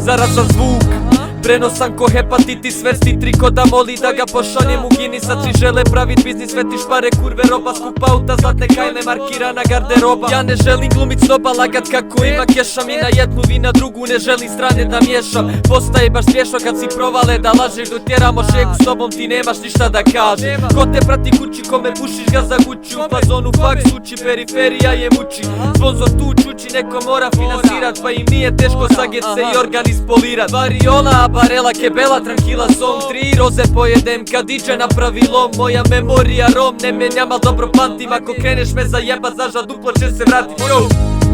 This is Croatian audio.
Zarazan zvuk, prenosan ko hepatitis, sversti triko da moli da ga pošaljem u Guinnessa. Svi žele pravit biznis, sveti špare, kurve, roba, skupa auta, zlatne kajle, markirana garderoba. Ja ne želim glumit snoba, lagat kako ima keša, mi na jednu, vi na drugu, ne želim strane da miješam. Postaje baš smiješno kad si provale da lažeš, dotjeramo šeku s tobom, ti nemaš ništa da kažeš. Ko te prati kući, kome pušiš ga za gući, u fazonu faks uči, periferija je muči. Sponzor tu čuči, neko mora finansirat, pa im nije teško saget se i organiz polirat. Variola, abarela, kebela, tranquila, som 3 roze pojedem kad DJ napravi lom. Moja memorija rom, ne menjam, al dobro pamtim, ako kreneš me zajebat, znaš da duplo će se vratit, yo.